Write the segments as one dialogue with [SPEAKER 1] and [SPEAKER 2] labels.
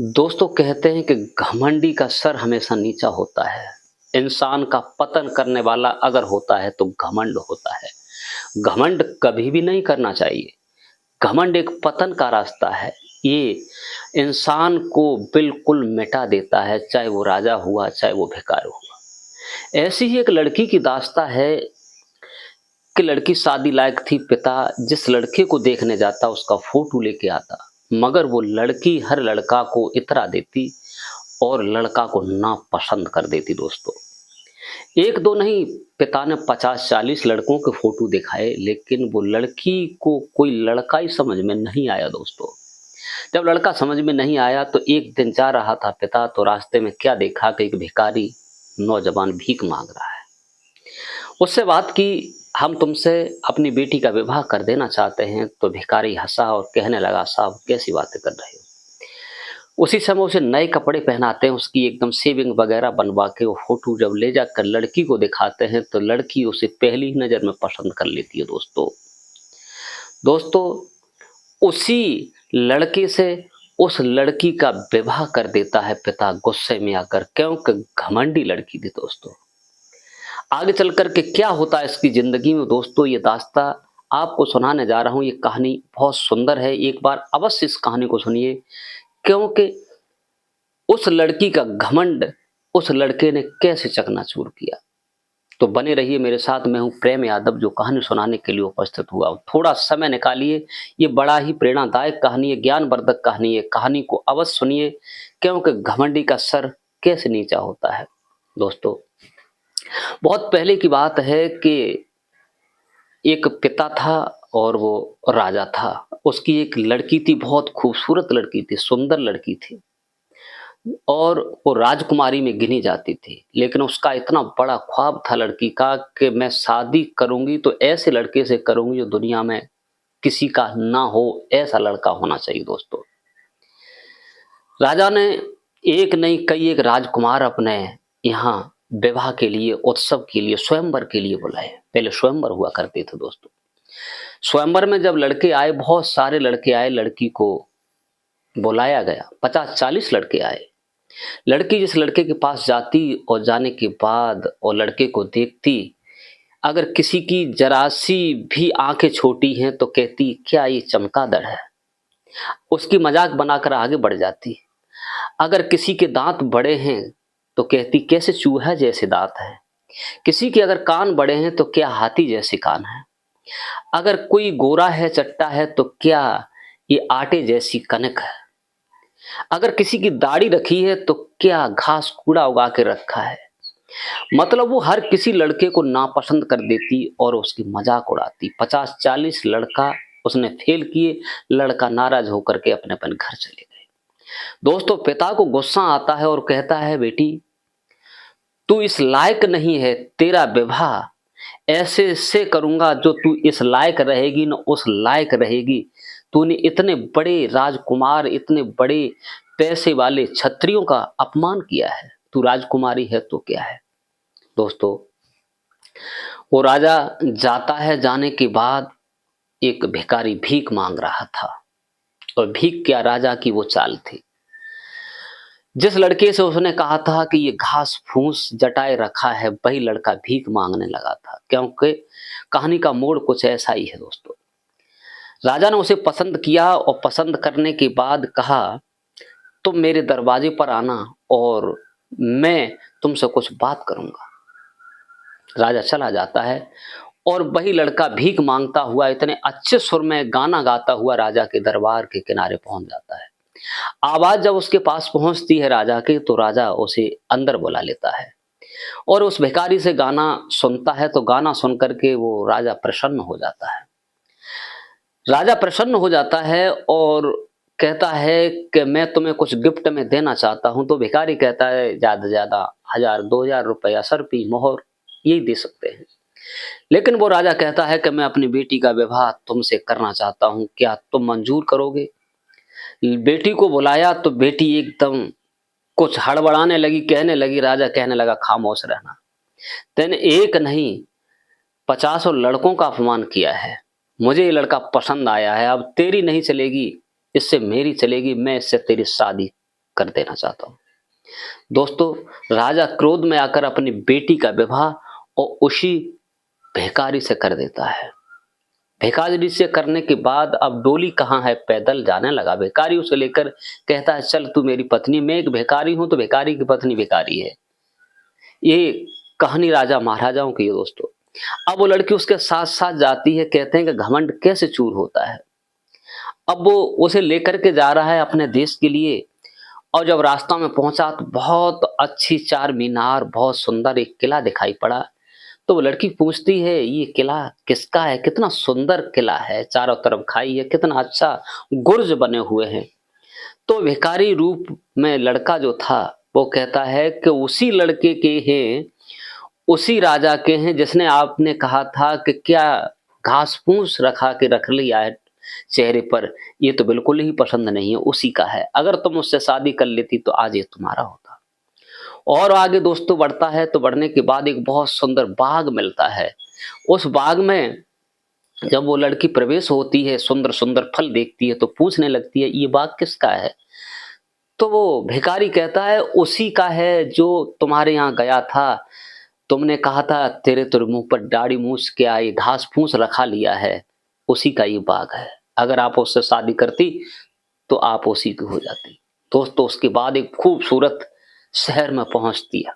[SPEAKER 1] दोस्तों कहते हैं कि घमंडी का सर हमेशा नीचा होता है। इंसान का पतन करने वाला अगर होता है तो घमंड होता है। घमंड कभी भी नहीं करना चाहिए। घमंड एक पतन का रास्ता है। ये इंसान को बिल्कुल मिटा देता है, चाहे वो राजा हुआ, चाहे वो भिखारी हुआ। ऐसी ही एक लड़की की दास्तां है कि लड़की शादी लायक थी, पिता जिस लड़के को देखने जाता उसका फोटो लेके आता, मगर वो लड़की हर लड़का को इतरा देती और लड़का को नापसंद कर देती। दोस्तों एक दो नहीं, पिता ने 50-40 लड़कों के फोटो दिखाए, लेकिन वो लड़की को कोई लड़का ही समझ में नहीं आया। दोस्तों जब लड़का समझ में नहीं आया तो एक दिन जा रहा था पिता, तो रास्ते में क्या देखा कि एक भिखारी नौजवान भीख मांग रहा है। उससे बात की, हम तुमसे अपनी बेटी का विवाह कर देना चाहते हैं। तो भिखारी हंसा और कहने लगा, साहब कैसी बातें कर रहे हो। उसी समय उसे नए कपड़े पहनाते हैं, उसकी एकदम सेविंग वगैरह बनवा के वो फोटो जब ले जाकर लड़की को दिखाते हैं तो लड़की उसे पहली ही नजर में पसंद कर लेती है। दोस्तों उसी लड़के से उस लड़की का विवाह कर देता है पिता गुस्से में आकर, क्योंकि घमंडी लड़की थी। दोस्तों आगे चल कर के क्या होता है इसकी जिंदगी में, दोस्तों ये दास्तां आपको सुनाने जा रहा हूं। ये कहानी बहुत सुंदर है, एक बार अवश्य इस कहानी को सुनिए, क्योंकि उस लड़की का घमंड उस लड़के ने कैसे चकनाचूर किया। तो बने रहिए मेरे साथ। मैं हूं प्रेम यादव, जो कहानी सुनाने के लिए उपस्थित हुआ हूं। थोड़ा समय निकालिए, ये बड़ा ही प्रेरणादायक कहानी है, ज्ञानवर्धक कहानी है। कहानी को अवश्य सुनिए, क्योंकि घमंडी का सर कैसे नीचा होता है। दोस्तों बहुत पहले की बात है कि एक पिता था और वो राजा था। उसकी एक लड़की थी, बहुत खूबसूरत लड़की थी, सुंदर लड़की थी, और वो राजकुमारी में गिनी जाती थी। लेकिन उसका इतना बड़ा ख्वाब था लड़की का कि मैं शादी करूंगी तो ऐसे लड़के से करूंगी जो दुनिया में किसी का ना हो, ऐसा लड़का होना चाहिए। दोस्तों राजा ने एक नहीं कई एक राजकुमार अपने यहाँ विवाह के लिए, उत्सव के लिए, स्वयंवर के लिए बुलाए। पहले स्वयंवर हुआ करते थे। दोस्तों स्वयंवर में जब लड़के आए, बहुत सारे लड़के आए, लड़की को बुलाया गया। 50-40 लड़के आए। लड़की जिस लड़के के पास जाती और जाने के बाद और लड़के को देखती, अगर किसी की जरा सी भी आंखें छोटी हैं तो कहती क्या ये चमगादड़ है, उसकी मजाक बनाकर आगे बढ़ जाती। अगर किसी के दांत बड़े हैं तो कहती कैसे चूहा जैसे दांत है। किसी के अगर कान बड़े हैं तो क्या हाथी जैसे कान है। अगर कोई गोरा है, चट्टा है, तो क्या ये आटे जैसी कनक है। अगर किसी की दाढ़ी रखी है तो क्या घास कूड़ा उगा के रखा है। मतलब वो हर किसी लड़के को नापसंद कर देती और उसकी मजाक उड़ाती। 50-40 लड़का उसने फेल किए। लड़का नाराज होकर के अपने अपने घर चले गए। दोस्तों पिता को गुस्सा आता है और कहता है, बेटी तू इस लायक नहीं है, तेरा विवाह ऐसे से करूंगा जो तू इस लायक रहेगी न उस लायक रहेगी। तूने इतने बड़े राजकुमार, इतने बड़े पैसे वाले क्षत्रियों का अपमान किया है। तू राजकुमारी है तो क्या है। दोस्तों वो राजा जाता है। जाने के बाद एक भिखारी भीख मांग रहा था, और भीख क्या राजा की वो चाल थी। जिस लड़के से उसने कहा था कि ये घास फूस जटाए रखा है, वही लड़का भीख मांगने लगा था, क्योंकि कहानी का मोड़ कुछ ऐसा ही है। दोस्तों राजा ने उसे पसंद किया और पसंद करने के बाद कहा तुम मेरे दरवाजे पर आना और मैं तुमसे कुछ बात करूंगा। राजा चला जाता है और वही लड़का भीख मांगता हुआ इतने अच्छे सुर में गाना गाता हुआ राजा के दरबार के किनारे पहुंच जाता है। आवाज जब उसके पास पहुंचती है राजा के, तो राजा उसे अंदर बुला लेता है और उस भिखारी से गाना सुनता है। तो गाना सुन करके वो राजा प्रसन्न हो जाता है। राजा प्रसन्न हो जाता है और कहता है कि मैं तुम्हें कुछ गिफ्ट में देना चाहता हूं। तो भिखारी कहता है ज्यादा से ज्यादा 1000-2000 रुपया, सरपी, मोहर यही दे सकते हैं। लेकिन वो राजा कहता है कि मैं अपनी बेटी का विवाह तुमसे करना चाहता हूं, क्या तुम मंजूर करोगे। बेटी को बुलाया तो बेटी एकदम कुछ हड़बड़ाने लगी, कहने लगी। राजा कहने लगा खामोश रहना, तेने एक नहीं 50 लड़कों का अपमान किया है। मुझे ये लड़का पसंद आया है, अब तेरी नहीं चलेगी, इससे मेरी चलेगी। मैं इससे तेरी शादी कर देना चाहता हूँ। दोस्तों, राजा क्रोध में आकर अपनी बेटी का विवाह और उसी भिखारी से कर देता है। भिखारी से करने के बाद अब डोली कहाँ है, पैदल जाने लगा। भिखारी उसे लेकर कहता है, चल तू मेरी पत्नी, मैं एक भिखारी हूं तो भिखारी की पत्नी भिखारी है। ये कहानी राजा महाराजाओं की है दोस्तों। अब वो लड़की उसके साथ साथ जाती है। कहते हैं कि घमंड कैसे चूर होता है। अब वो उसे लेकर के जा रहा है अपने देश के लिए, और जब रास्ता में पहुंचा तो बहुत अच्छी चार मीनार, बहुत सुंदर एक किला दिखाई पड़ा। तो वो लड़की पूछती है, ये किला किसका है, कितना सुंदर किला है, चारों तरफ खाई है, कितना अच्छा गुर्ज बने हुए हैं। तो भिखारी रूप में लड़का जो था वो कहता है कि उसी लड़के के हैं, उसी राजा के हैं जिसने आपने कहा था कि क्या घास फूस रखा के रख लिया है चेहरे पर, ये तो बिल्कुल ही पसंद नहीं है, उसी का है। अगर तुम उससे शादी कर लेती तो आज ये तुम्हारा होता। और आगे दोस्तों बढ़ता है तो बढ़ने के बाद एक बहुत सुंदर बाग मिलता है। उस बाग में जब वो लड़की प्रवेश होती है, सुंदर सुंदर फल देखती है तो पूछने लगती है, ये बाग किसका है। तो वो भिखारी कहता है, उसी का है जो तुम्हारे यहाँ गया था, तुमने कहा था तेरे तो मुंह पर दाढ़ी मूछ के आई, घास फूस रखा लिया है, उसी का ये बाग है। अगर आप उससे शादी करती तो आप उसी की हो जाती। दोस्तों, उसके बाद एक खूबसूरत शहर में पहुंचती है।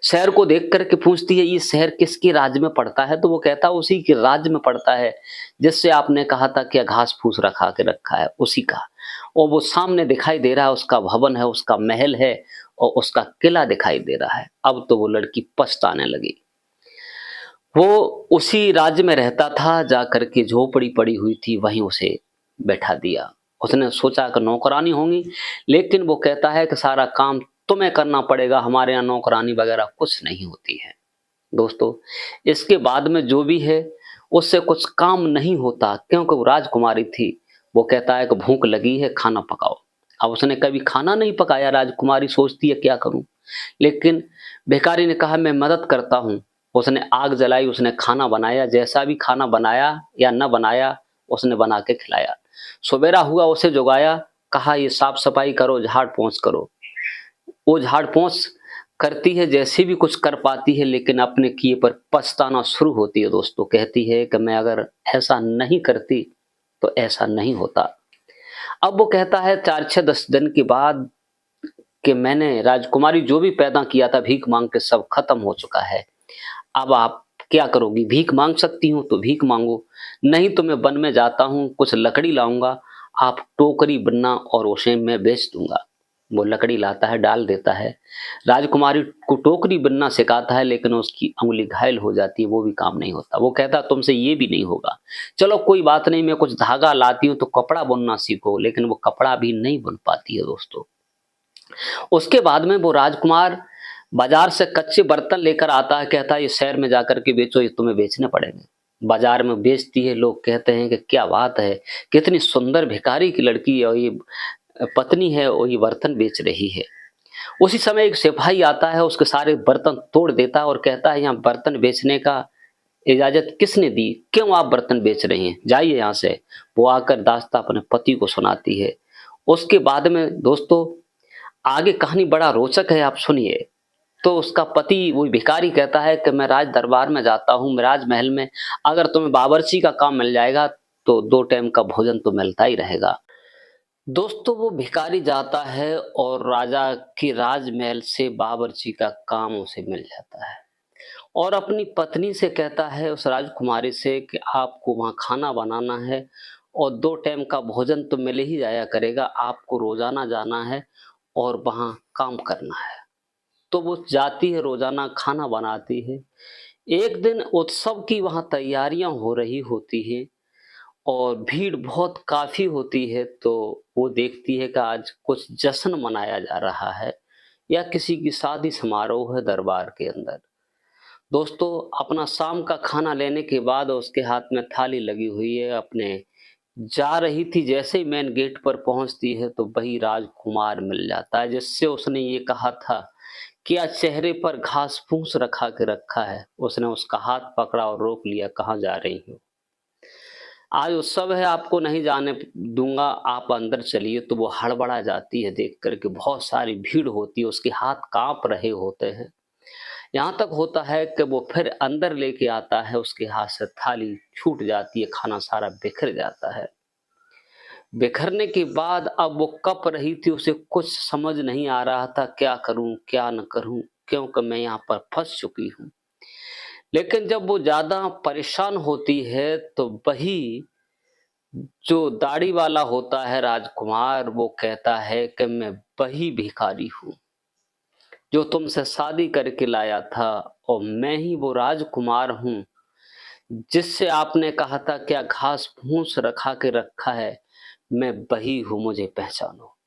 [SPEAKER 1] शहर को देख करके पूछती है, ये शहर किसके राज्य में पड़ता है। तो वो कहता है, उसी के राज्य में पड़ता है जिससे आपने कहा था कि घास फूस रखा के रखा है, उसी का। और वो सामने दिखाई दे रहा है, उसका भवन है, उसका महल है और उसका किला दिखाई दे रहा है। अब तो वो लड़की पछताने लगी। वो उसी राज्य में रहता था, जा करके झोपड़ी पड़ी हुई थी, वहीं उसे बैठा दिया। उसने सोचा कि नौकरानी होंगी, लेकिन वो कहता है कि सारा काम तुम्हें करना पड़ेगा, हमारे यहाँ नौकरानी वगैरह कुछ नहीं होती है। दोस्तों, इसके बाद में जो भी है उससे कुछ काम नहीं होता, क्योंकि वो राजकुमारी थी। वो कहता है कि भूख लगी है, खाना पकाओ। अब उसने कभी खाना नहीं पकाया। राजकुमारी सोचती है क्या करूं, लेकिन भिखारी ने कहा मैं मदद करता हूं। उसने आग जलाई, उसने खाना बनाया। जैसा भी खाना बनाया या न बनाया, उसने बना के खिलाया। सवेरा हुआ, उसे जगाया, कहा ये साफ सफाई करो, झाड़ पोंछ करो। वो झाड़ पोंछ करती है, जैसे भी कुछ कर पाती है, लेकिन अपने किए पर पछताना शुरू होती है। दोस्तों, कहती है कि मैं अगर ऐसा नहीं करती तो ऐसा नहीं होता। अब वो कहता है 4-6-10 दिन के बाद कि मैंने राजकुमारी जो भी पैदा किया था भीख मांग के सब खत्म हो चुका है। अब आप क्या करोगी, भीख मांग सकती हूँ तो भीख मांगो, नहीं तो मैं वन में जाता हूँ, कुछ लकड़ी लाऊंगा, आप टोकरी बनना और उसे मैं बेच दूंगा। वो लकड़ी लाता है, डाल देता है। राजकुमारी को टोकरी बनना सिखाता है, लेकिन उसकी उंगली घायल हो जाती है, वो भी काम नहीं होता। वो कहता तुमसे ये भी नहीं होगा, चलो कोई बात नहीं, मैं कुछ धागा लाती हूँ तो कपड़ा बुनना सीखो। लेकिन वो कपड़ा भी नहीं बुन पाती है दोस्तों। उसके बाद में वो राजकुमार बाजार से कच्चे बर्तन लेकर आता है। कहता है ये शहर में जाकर के बेचो, ये तुम्हें बेचने पड़ेंगे। बाजार में बेचती है। लोग कहते हैं कि क्या बात है, कितनी सुंदर भिखारी की लड़की है और ये पत्नी है और ये बर्तन बेच रही है। उसी समय एक सिपाही आता है, उसके सारे बर्तन तोड़ देता है और कहता है यहाँ बर्तन बेचने का इजाजत किसने दी, क्यों आप बर्तन बेच रहे हैं, जाइए यहाँ से। वो आकर दास्तां अपने पति को सुनाती है। उसके बाद में दोस्तों आगे कहानी बड़ा रोचक है, आप सुनिए। तो उसका पति वो भिखारी कहता है कि मैं राज दरबार में जाता हूँ, मैं राजमहल में, अगर तुम्हें बावर्ची का काम मिल जाएगा तो 2 टाइम का भोजन तो मिलता ही रहेगा। दोस्तों, वो भिखारी जाता है और राजा की राजमहल से बावर्ची का काम उसे मिल जाता है, और अपनी पत्नी से कहता है, उस राजकुमारी से, कि आपको वहाँ खाना बनाना है और 2 टाइम का भोजन तो मिल ही जाया करेगा, आपको रोजाना जाना है और वहाँ काम करना है। तो वो जाती है, रोजाना खाना बनाती है। एक दिन उत्सव की वहाँ तैयारियां हो रही होती हैं और भीड़ बहुत काफी होती है। तो वो देखती है कि आज कुछ जश्न मनाया जा रहा है या किसी की शादी समारोह है दरबार के अंदर। दोस्तों, अपना शाम का खाना लेने के बाद उसके हाथ में थाली लगी हुई है, अपने जा रही थी, जैसे ही मेन गेट पर पहुंचती है तो वही राजकुमार मिल जाता है जिससे उसने ये कहा था क्या चेहरे पर घास फूस रखा के रखा है। उसने उसका हाथ पकड़ा और रोक लिया, कहाँ जा रही हो। आज उत्सव है, आपको नहीं जाने दूँगा, आप अंदर चलिए। तो वो हड़बड़ा जाती है देख कर के, बहुत सारी भीड़ होती है, उसके हाथ काँप रहे होते हैं। यहाँ तक होता है कि वो फिर अंदर लेके आता है, उसके हाथ से थाली छूट जाती है, खाना सारा बिखर जाता है। बिखरने के बाद अब वो कँप रही थी, उसे कुछ समझ नहीं आ रहा था, क्या करूँ, क्या न करूँ? क्योंकि मैं यहाँ पर फँस चुकी हूँ। लेकिन जब वो ज़्यादा परेशान होती है, तो वही जो दाढ़ी वाला होता है राजकुमार, वो कहता है कि मैं वही भिखारी हूँ, जो तुमसे शादी करके लाया था, और मैं ही वो राजकुमार हूँ, जिससे आपने कहा था क्या घास-फूस रखा के रखा है, मैं वही हूँ, मुझे पहचानो।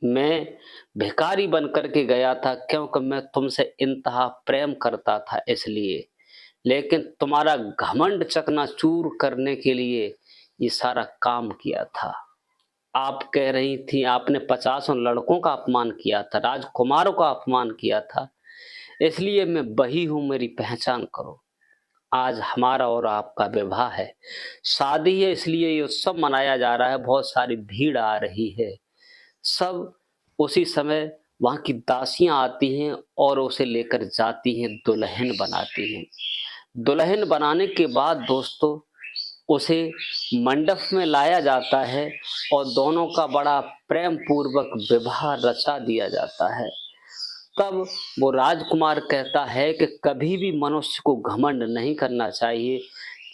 [SPEAKER 1] मैं भिखारी बन कर के गया था, क्योंकि मैं तुमसे इंतहा प्रेम करता था इसलिए। लेकिन तुम्हारा घमंड चकनाचूर करने के लिए ये सारा काम किया था। आप कह रही थी, आपने 50 लड़कों का अपमान किया था, राजकुमारों का अपमान किया था, इसलिए मैं वही हूँ, मेरी पहचान करो। आज हमारा और आपका विवाह है, शादी है, इसलिए ये उत्सव मनाया जा रहा है, बहुत सारी भीड़ आ रही है। सब उसी समय वहाँ की दासियाँ आती हैं और उसे लेकर जाती हैं, दुल्हन बनाती हैं। दुल्हन बनाने के बाद दोस्तों, उसे मंडप में लाया जाता है और दोनों का बड़ा प्रेम पूर्वक विवाह रचा दिया जाता है। तब वो राजकुमार कहता है कि कभी भी मनुष्य को घमंड नहीं करना चाहिए,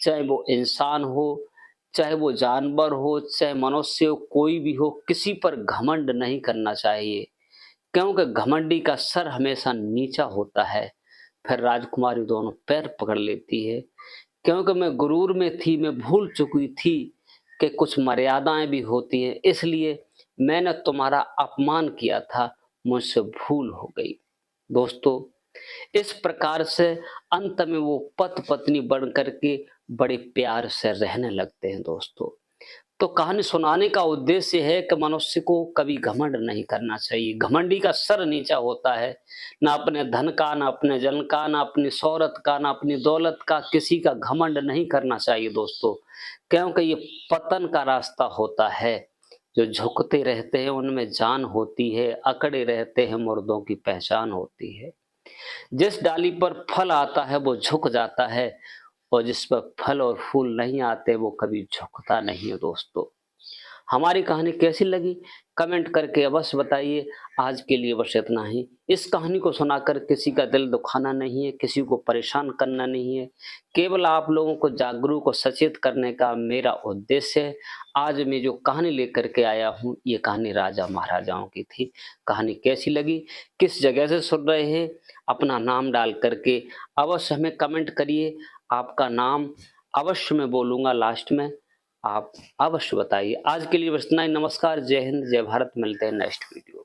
[SPEAKER 1] चाहे वो इंसान हो, चाहे वो जानवर हो, चाहे मनुष्य हो, कोई भी हो, किसी पर घमंड नहीं करना चाहिए, क्योंकि घमंडी का सर हमेशा नीचा होता है। फिर राजकुमारी दोनों पैर पकड़ लेती है, क्योंकि मैं गुरूर में थी, मैं भूल चुकी थी कि कुछ मर्यादाएँ भी होती हैं, इसलिए मैंने तुम्हारा अपमान किया था, मुझसे भूल हो गई। दोस्तों, इस प्रकार से अंत में वो पति-पत्नी बन कर के बड़े प्यार से रहने लगते हैं दोस्तों। तो कहानी सुनाने का उद्देश्य है कि मनुष्य को कभी घमंड नहीं करना चाहिए। घमंडी का सर नीचा होता है, ना अपने धन का, ना अपने जन का, ना अपनी शोहरत का, ना अपनी दौलत का, किसी का घमंड नहीं करना चाहिए दोस्तों, क्योंकि ये पतन का रास्ता होता है। जो झुकते रहते हैं उनमें जान होती है, अकड़े रहते हैं मुर्दों की पहचान होती है। जिस डाली पर फल आता है वो झुक जाता है, और जिस पर फल और फूल नहीं आते वो कभी झुकता नहीं है दोस्तों। हमारी कहानी कैसी लगी कमेंट करके अवश्य बताइए। आज के लिए बस इतना ही। इस कहानी को सुनाकर किसी का दिल दुखाना नहीं है, किसी को परेशान करना नहीं है, केवल आप लोगों को जागरूक और सचेत करने का मेरा उद्देश्य है। आज मैं जो कहानी लेकर के आया हूँ, ये कहानी राजा महाराजाओं की थी। कहानी कैसी लगी, किस जगह से सुन रहे हैं, अपना नाम डाल करके अवश्य हमें कमेंट करिए। आपका नाम अवश्य मैं बोलूँगा लास्ट में, आप अवश्य बताइए। आज के लिए बस इतना ही। नमस्कार, जय हिंद, जय भारत। मिलते हैं नेक्स्ट वीडियो।